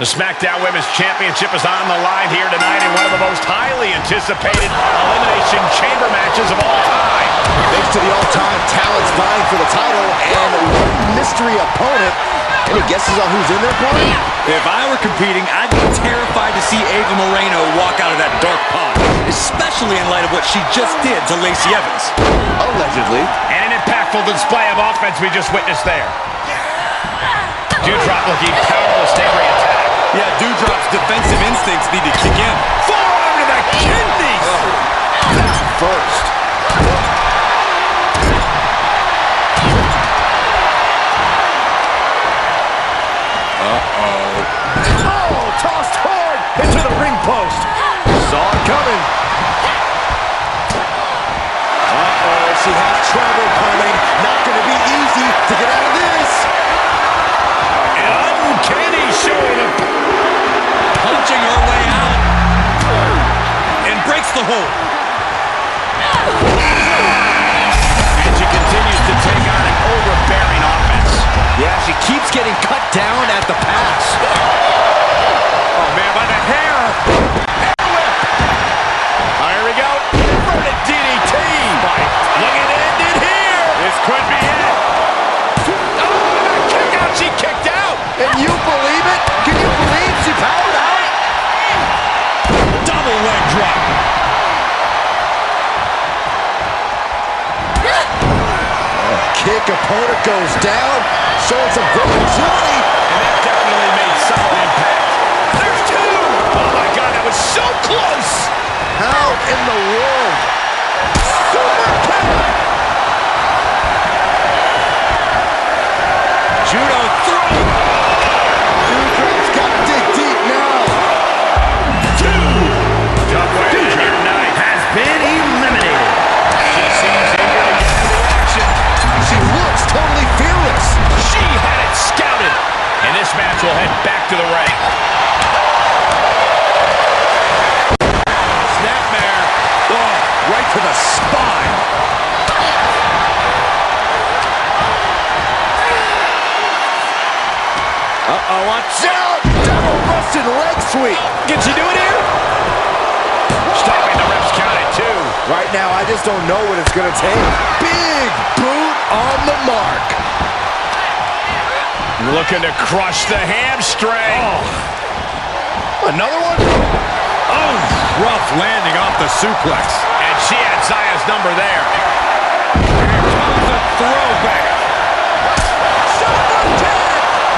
The SmackDown Women's Championship is on the line here tonight in one of the most highly anticipated Elimination Chamber matches of all time. Thanks to the all-time talents vying for the title and one mystery opponent. Any guesses on who's in there, Corey? If I were competing, I'd be terrified to see Ava Moreno walk out of that dark pod, especially in light of what she just did to Lacey Evans. Allegedly. And an impactful display of offense we just witnessed there. Dewdrop looking powerless to every attack. Yeah, Dewdrop's defensive instincts need to kick in. Forearm to the kidneys! That's first. Oh, tossed hard into the ring post. Saw it coming. She has trouble coming. Not going to be easy to get out of this. An uncanny showing of Punching her way out. And breaks the hold. And she continues to take on an overbearing offense. Yeah, she keeps getting cut down at the pass. Oh, man, by the hair. Hair whip. Oh, here we go. Inverted DDT. Looking to end it here. This could be it. Oh, that kick out. She kicked out. And you believe it? Can you believe she powered out? Double leg drop. Kick, opponent goes down. Showing some great agility. And that definitely made some impact. There's two. Oh, my God, that was so close. How in the world? Super kick. Judo throw. Dewdrop's got to dig deep now. Two. Tough way to end your night. Has been eliminated. She seems eager to get into action. She looks totally fearless. She had it scouted. And this match will head back to the ring. Snapmare. Oh, right to the spine. Watch out! Double Russian leg sweep. Can she do it here? Stopping the ref's count at two. Right now, I just don't know what it's going to take. Big boot on the mark. Looking to crush the hamstring. Oh. Another one? Oh, rough landing off the suplex. And she had Zaya's number there. The throwback.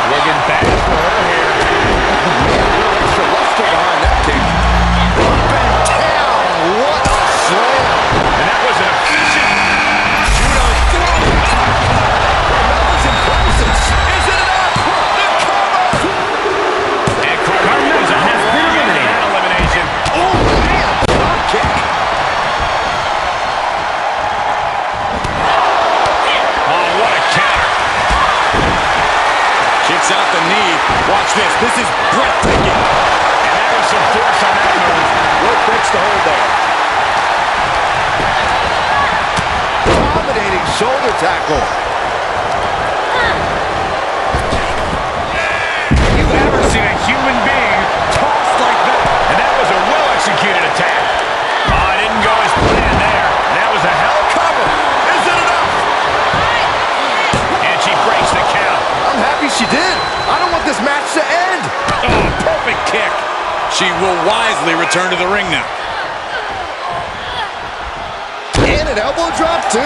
Looking bad for her here. Extra luster behind that kick. Up and down. What a slam. And that was an efficient judo throw. Carmella's in crisis. Is it enough? The cover. And Carmella has been eliminated. Elimination. Oh, man. Drop kick. Oh, what a counter. Kicks out the knee. Watch this. This is breathtaking. And that was some force on that move. What breaks the hold there? Dominating shoulder tackle. Have you ever seen a human being tossed like that? And that was a well-executed attack. Oh, it didn't go as planned there. And that was a hell cover. Is it enough? And she breaks the count. I'm happy she did. I don't want this match to end. Oh, perfect kick. She will wisely return to the ring now. And an elbow drop, too.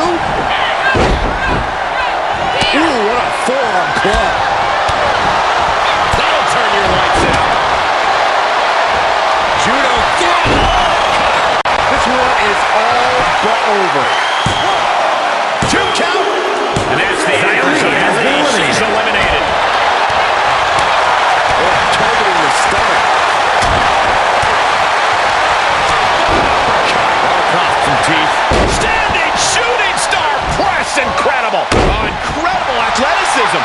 Ooh, what a forearm club. That'll turn your lights out. Judo throw. This one is all but over. 2 count. And that's the end. She's eliminated. Oh, targeting the stomach. Across some teeth. Standing shooting star press. Incredible. Oh, incredible athleticism.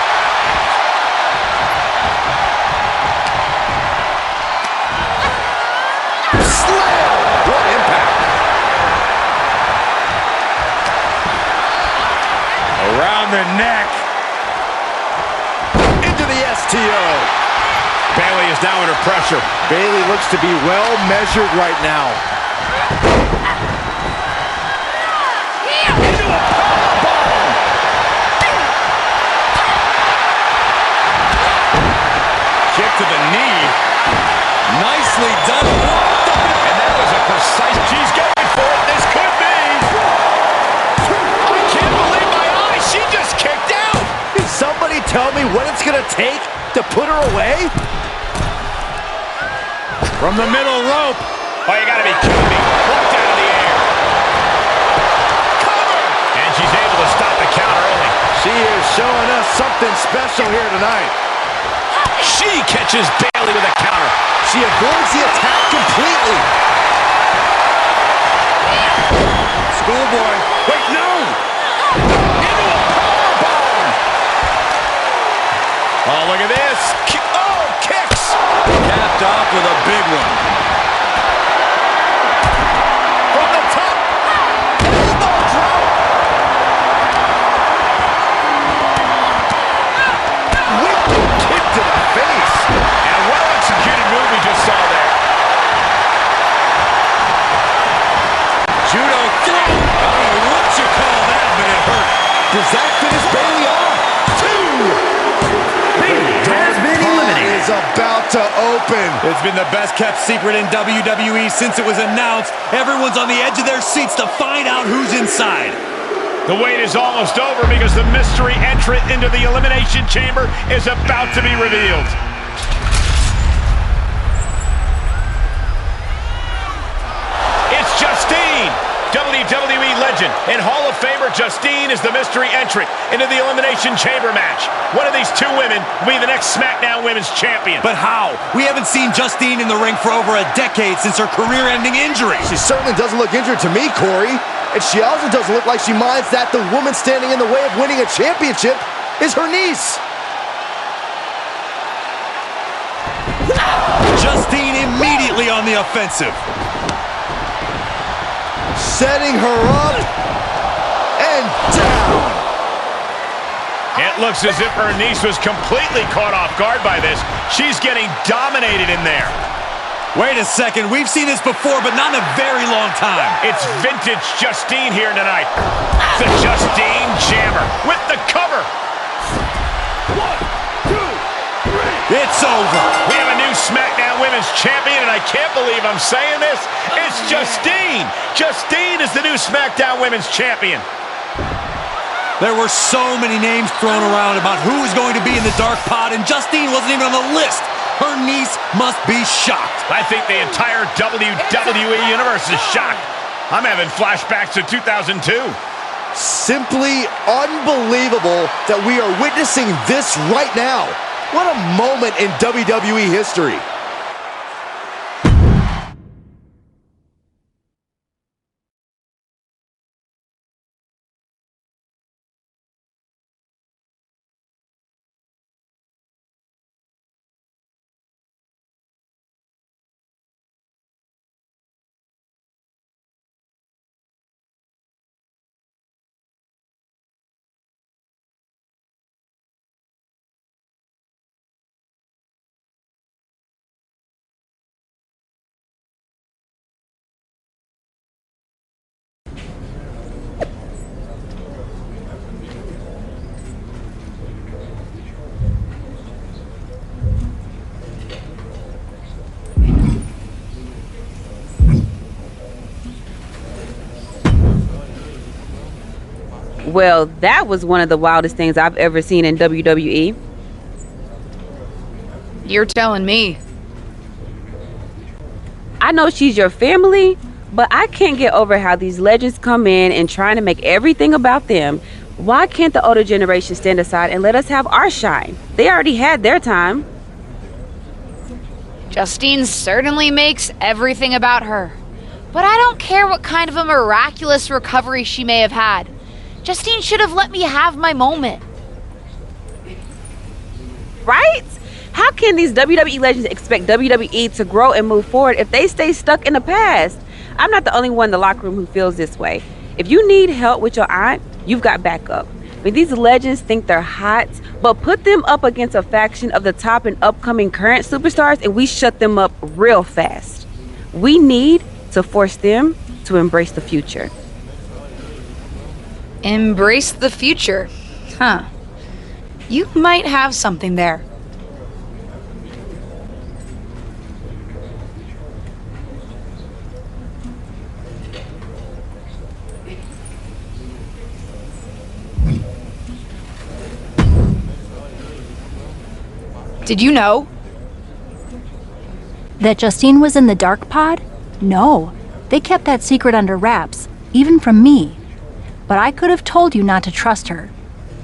Slam! What impact. Around the neck. Into the STO. Bayley is now under pressure. Bayley looks to be well measured right now. Into a powerbomb. Kick to the knee. Nicely done. And that was a precise. She's going for it. This could be. I can't believe my eyes. She just kicked out. Can somebody tell me what it's going to take to put her away? From the middle rope. Oh, you got to be kidding me. Flipped out of the air. Cover. And she's able to stop the count early. She is showing us something special here tonight. She catches Bayley with a counter. She avoids the attack completely. Schoolboy. Wait, no. Into a powerbomb. Oh, look at this. Kicks. Capped off with a big one. From the top. Elbow drop. Wicked kick to the face. And a well-executed move we just saw there. Judo throw. I don't know what you call that, but it hurt. Does that finish Bayley off? 2. Bayley has been eliminated. Is about to open. It's been the best kept secret in WWE since it was announced. Everyone's on the edge of their seats to find out who's inside. The wait is almost over because the mystery entrant into the Elimination Chamber is about to be revealed. It's Justine, WWE legend, and Hall of Famer Justine is the mystery entrant into the Elimination Chamber match. One of these two women will be the next SmackDown Women's Champion. But how? We haven't seen Justine in the ring for over a decade since her career-ending injury. She certainly doesn't look injured to me, Corey. And she also doesn't look like she minds that the woman standing in the way of winning a championship is her niece. Justine immediately on the offensive. Setting her up and down. It looks as if her niece was completely caught off guard by this. She's getting dominated in there. Wait a second, we've seen this before, but not in a very long time. It's vintage Justine here tonight. The Justine Jammer with the cover. 1, 2, 3. It's over. We have a new SmackDown Women's Champion, and I can't believe I'm saying this. It's Justine. Justine is the new SmackDown Women's Champion. There were so many names thrown around about who was going to be in the dark pod, and Justine wasn't even on the list. Her niece must be shocked. I think the entire WWE Universe is shocked. I'm having flashbacks to 2002. Simply unbelievable that we are witnessing this right now. What a moment in WWE history. Well, that was one of the wildest things I've ever seen in WWE. You're telling me. I know she's your family, but I can't get over how these legends come in and trying to make everything about them. Why can't the older generation stand aside and let us have our shine? They already had their time. Justine certainly makes everything about her. But I don't care what kind of a miraculous recovery she may have had. Justine should have let me have my moment. Right? How can these WWE legends expect WWE to grow and move forward if they stay stuck in the past? I'm not the only one in the locker room who feels this way. If you need help with your aunt, you've got backup. I mean, these legends think they're hot, but put them up against a faction of the top and upcoming current superstars and we shut them up real fast. We need to force them to embrace the future. Embrace the future. Huh. You might have something there. Did you know? That Justine was in the dark pod? No. They kept that secret under wraps, even from me. But I could have told you not to trust her,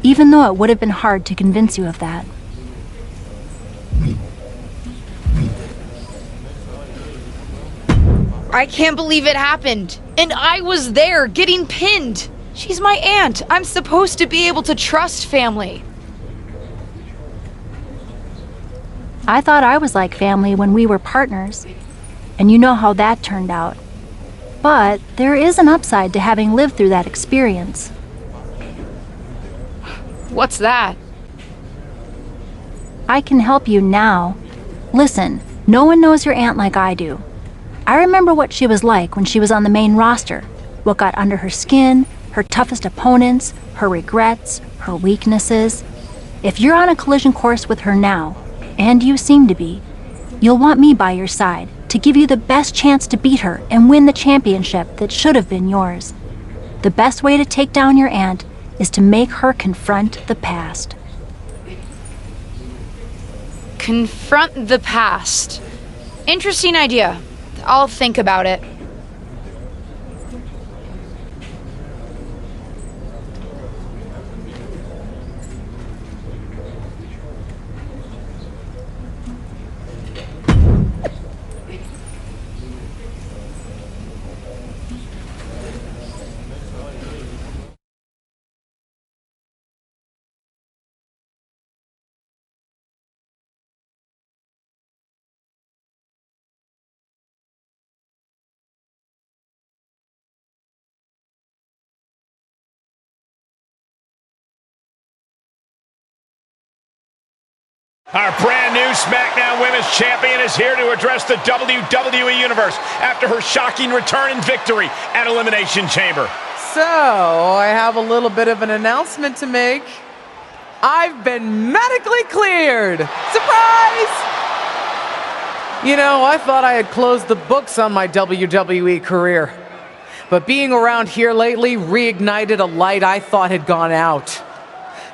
even though it would have been hard to convince you of that. I can't believe it happened. And I was there, getting pinned. She's my aunt. I'm supposed to be able to trust family. I thought I was like family when we were partners, and you know how that turned out. But there is an upside to having lived through that experience. What's that? I can help you now. Listen, no one knows your aunt like I do. I remember what she was like when she was on the main roster, what got under her skin, her toughest opponents, her regrets, her weaknesses. If you're on a collision course with her now, and you seem to be, you'll want me by your side to give you the best chance to beat her and win the championship that should have been yours. The best way to take down your aunt is to make her confront the past. Confront the past. Interesting idea. I'll think about it. Our brand new SmackDown Women's Champion is here to address the WWE Universe after her shocking return and victory at Elimination Chamber. So, I have a little bit of an announcement to make. I've been medically cleared! Surprise! You know, I thought I had closed the books on my WWE career. But being around here lately reignited a light I thought had gone out.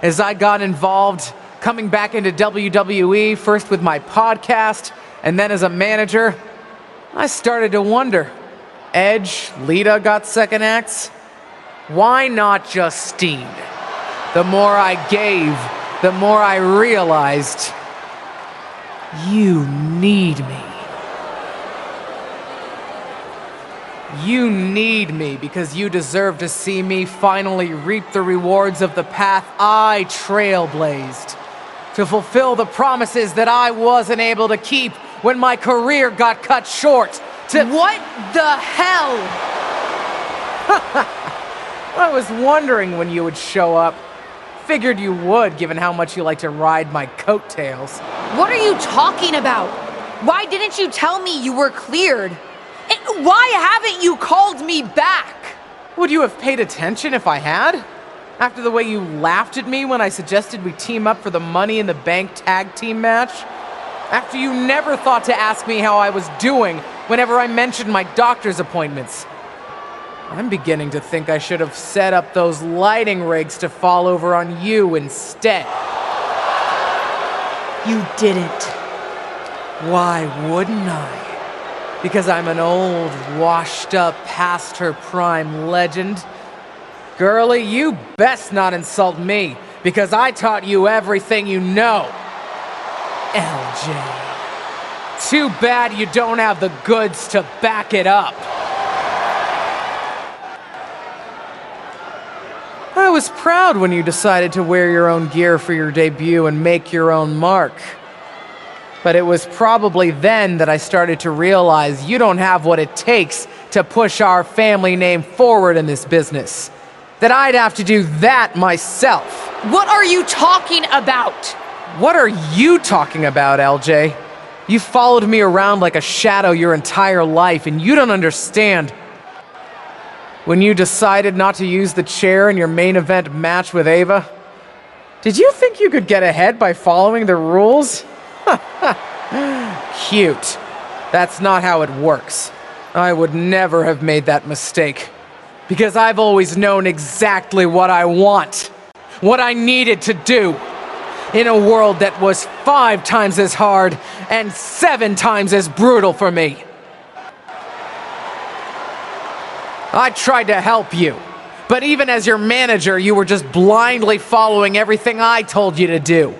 As I got involved, coming back into WWE, first with my podcast, and then as a manager, I started to wonder. Edge, Lita got second acts. Why not Justine? The more I gave, the more I realized, you need me. You need me because you deserve to see me finally reap the rewards of the path I trailblazed. To fulfill the promises that I wasn't able to keep when my career got cut short. What the hell? I was wondering when you would show up. Figured you would, given how much you like to ride my coattails. What are you talking about? Why didn't you tell me you were cleared? And why haven't you called me back? Would you have paid attention if I had? After the way you laughed at me when I suggested we team up for the Money in the Bank tag team match? After you never thought to ask me how I was doing whenever I mentioned my doctor's appointments? I'm beginning to think I should have set up those lighting rigs to fall over on you instead. You didn't. Why wouldn't I? Because I'm an old, washed-up, past-her-prime legend? Girlie, you best not insult me, because I taught you everything you know. LJ. Too bad you don't have the goods to back it up. I was proud when you decided to wear your own gear for your debut and make your own mark. But it was probably then that I started to realize you don't have what it takes to push our family name forward in this business. that I'd have to do that myself. What are you talking about? What are you talking about, LJ? You followed me around like a shadow your entire life, and you don't understand. When you decided not to use the chair in your main event match with Ava, did you think you could get ahead by following the rules? Cute. That's not how it works. I would never have made that mistake. Because I've always known exactly what I want. What I needed to do. In a world that was 5 times as hard and 7 times as brutal for me. I tried to help you. But even as your manager, you were just blindly following everything I told you to do.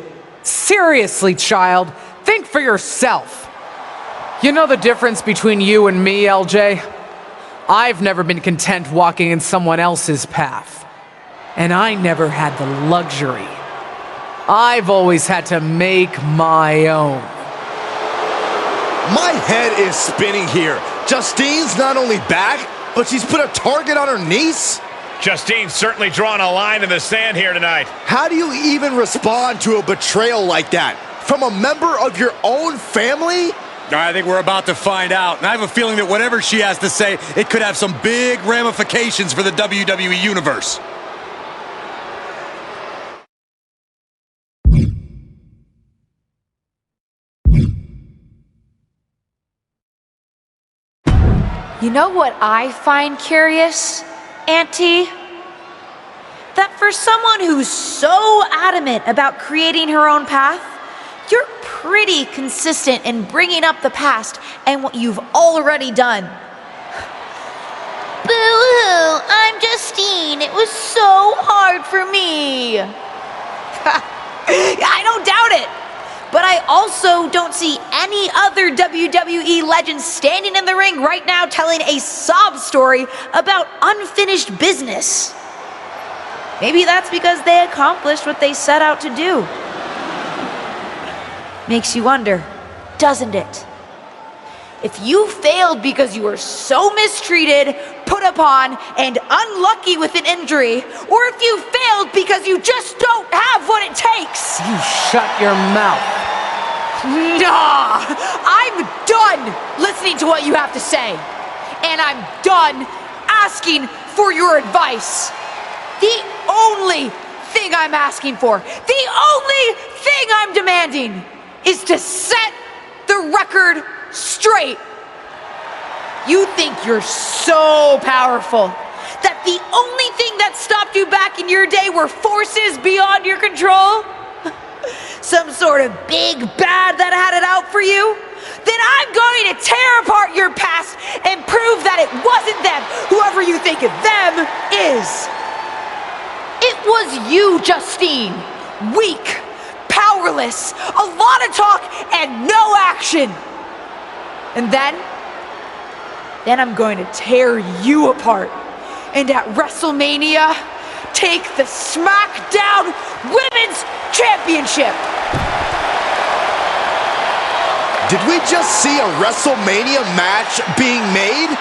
Seriously, child, think for yourself. You know the difference between you and me, LJ? I've never been content walking in someone else's path. And I never had the luxury. I've always had to make my own. My head is spinning here. Justine's not only back, but she's put a target on her niece? Justine's certainly drawn a line in the sand here tonight. How do you even respond to a betrayal like that? From a member of your own family? I think we're about to find out. And I have a feeling that whatever she has to say, it could have some big ramifications for the WWE Universe. You know what I find curious, Auntie? That for someone who's so adamant about creating her own path, you're pretty consistent in bringing up the past and what you've already done. Boo-hoo, I'm Justine. It was so hard for me. I don't doubt it. But I also don't see any other WWE legends standing in the ring right now telling a sob story about unfinished business. Maybe that's because they accomplished what they set out to do. Makes you wonder, doesn't it? If you failed because you were so mistreated, put upon, and unlucky with an injury, or if you failed because you just don't have what it takes. You shut your mouth. Nah, I'm done listening to what you have to say. And I'm done asking for your advice. The only thing I'm asking for, the only thing I'm demanding is to set the record straight. You think you're so powerful that the only thing that stopped you back in your day were forces beyond your control? Some sort of big bad that had it out for you? Then I'm going to tear apart your past and prove that it wasn't them, whoever you think of them is. It was you, Justine. Weak, powerless, a lot of talk and no action. And then I'm going to tear you apart. And at WrestleMania, take the SmackDown Women's Championship. Did we just see a WrestleMania match being made?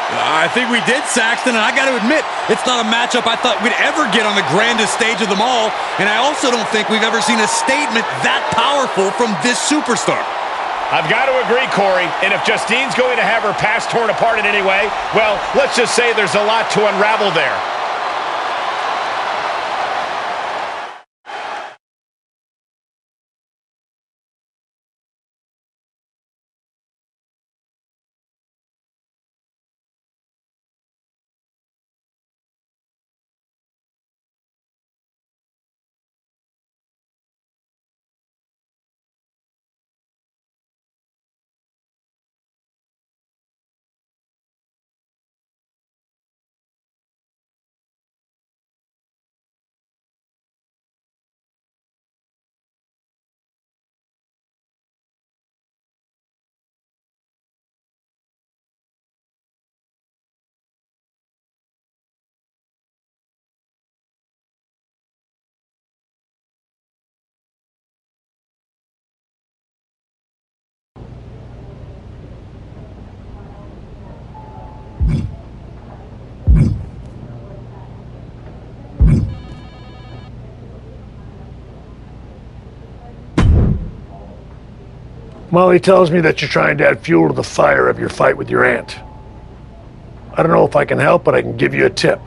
I think we did, Saxton, and I got to admit, it's not a matchup I thought we'd ever get on the grandest stage of them all, and I also don't think we've ever seen a statement that powerful from this superstar. I've got to agree, Corey, and if Justine's going to have her past torn apart in any way, well, let's just say there's a lot to unravel there. Molly tells me that you're trying to add fuel to the fire of your fight with your aunt. I don't know if I can help, but I can give you a tip.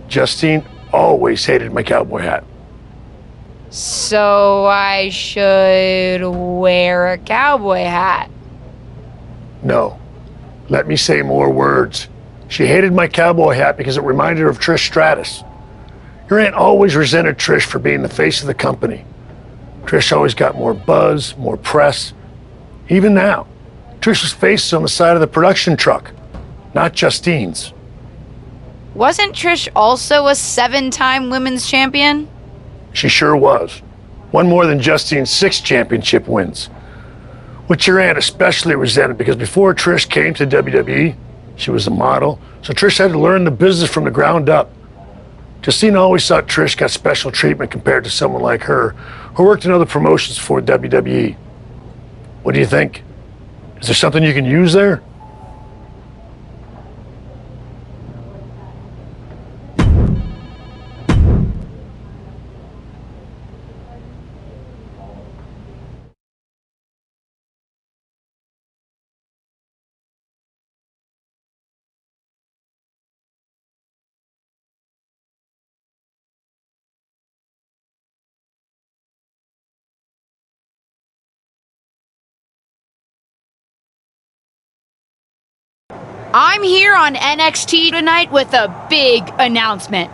Justine always hated my cowboy hat. So I should wear a cowboy hat. No. Let me say more words. She hated my cowboy hat because it reminded her of Trish Stratus. Your aunt always resented Trish for being the face of the company. Trish always got more buzz, more press. Even now, Trish's face is on the side of the production truck, not Justine's. Wasn't Trish also a 7-time women's champion? She sure was. One more than Justine's 6 championship wins. Which your aunt especially resented because before Trish came to WWE, she was a model, so Trish had to learn the business from the ground up. Justine always thought Trish got special treatment compared to someone like her, who worked in other promotions for WWE. What do you think? Is there something you can use there? I'm here on NXT tonight with a big announcement.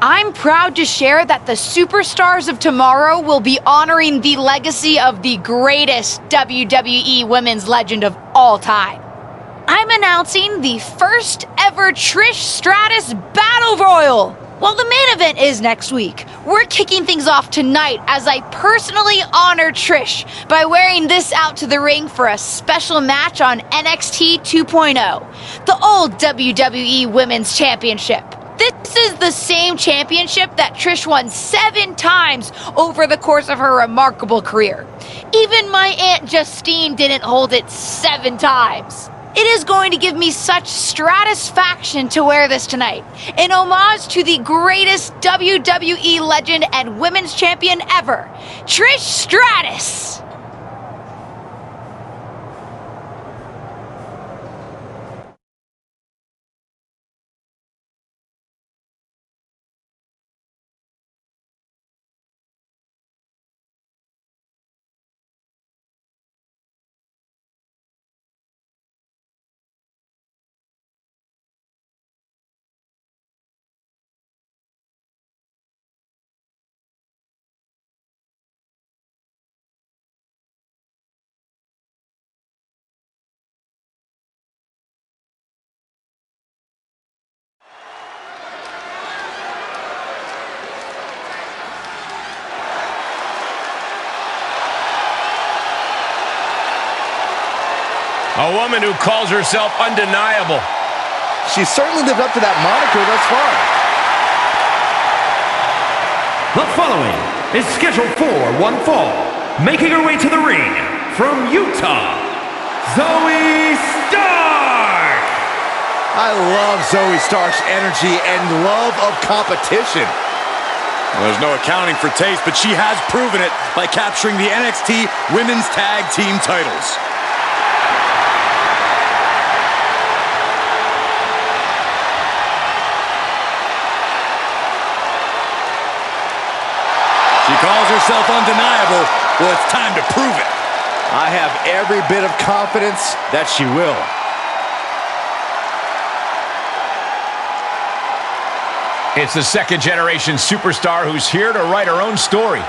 I'm proud to share that the Superstars of Tomorrow will be honoring the legacy of the greatest WWE women's legend of all time. I'm announcing the first ever Trish Stratus Battle Royal. Well, the main event is next week. We're kicking things off tonight as I personally honor Trish by wearing this out to the ring for a special match on NXT 2.0, the old WWE Women's Championship. This is the same championship that Trish won 7 times over the course of her remarkable career. Even my Aunt Justine didn't hold it 7 times. It is going to give me such stratisfaction to wear this tonight, in homage to the greatest WWE legend and women's champion ever, Trish Stratus. A woman who calls herself undeniable. She certainly lived up to that moniker thus far. The following is scheduled for one fall. Making her way to the ring from Utah, Zoe Stark! I love Zoe Stark's energy and love of competition. Well, there's no accounting for taste, but she has proven it by capturing the NXT Women's Tag Team titles. She calls herself undeniable. Well, it's time to prove it. I have every bit of confidence that she will. It's the second-generation superstar who's here to write her own story.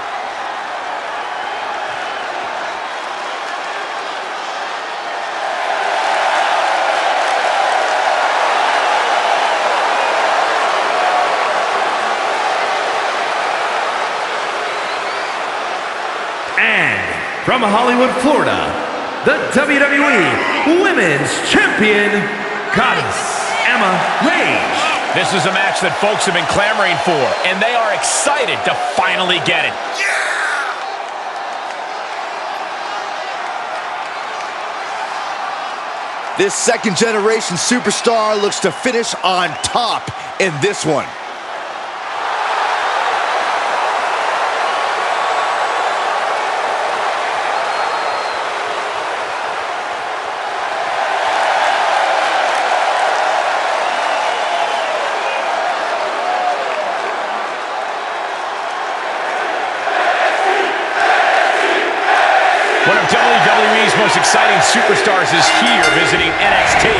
From Hollywood, Florida, the WWE Women's Champion, Goddess Emma Rage. This is a match that folks have been clamoring for, and they are excited to finally get it. This second-generation superstar looks to finish on top in this one. most exciting superstars is here visiting NXT.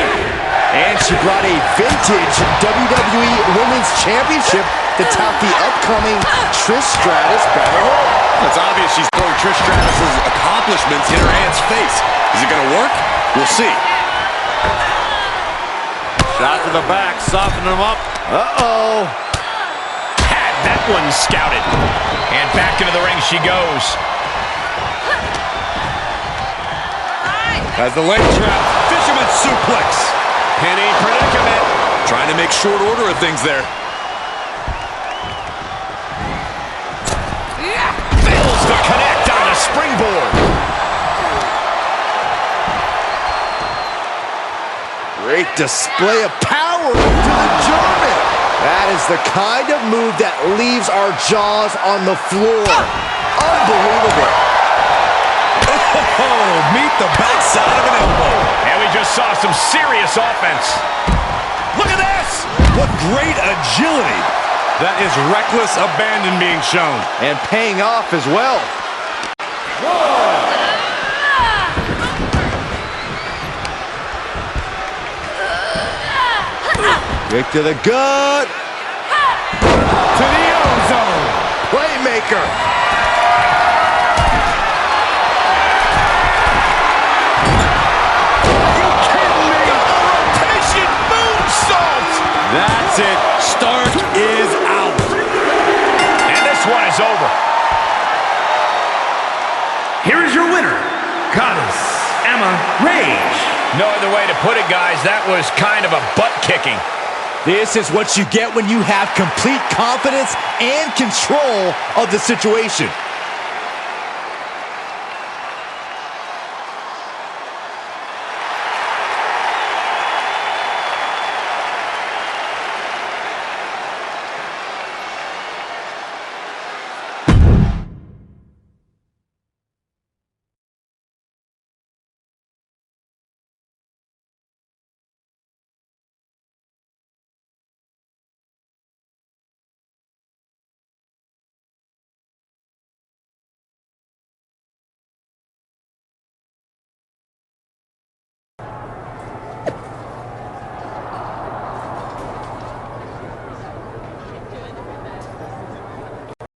And she brought a vintage WWE Women's Championship to top the upcoming Trish Stratus Battle Royal. It's obvious she's throwing Trish Stratus's accomplishments in her aunt's face. Is it going to work? We'll see. Shot to the back, softening them up. Uh-oh. Had that one scouted. And back into the ring she goes. Has the leg trap. Fisherman suplex. Penny predicament. Trying to make short order of things there. Fails to connect on the springboard. Great display of power to the German. That is the kind of move that leaves our jaws on the floor. Unbelievable. Oh, meet the backside of an elbow. And we just saw some serious offense. Look at this! What great agility. That is reckless abandon being shown. And paying off as well. Kick to the gut. To the ozone. Playmaker. That's it. Stark is out. And this one is over. Here is your winner, Goddess Emma Rage. No other way to put it, guys. That was kind of a butt-kicking. This is what you get when you have complete confidence and control of the situation.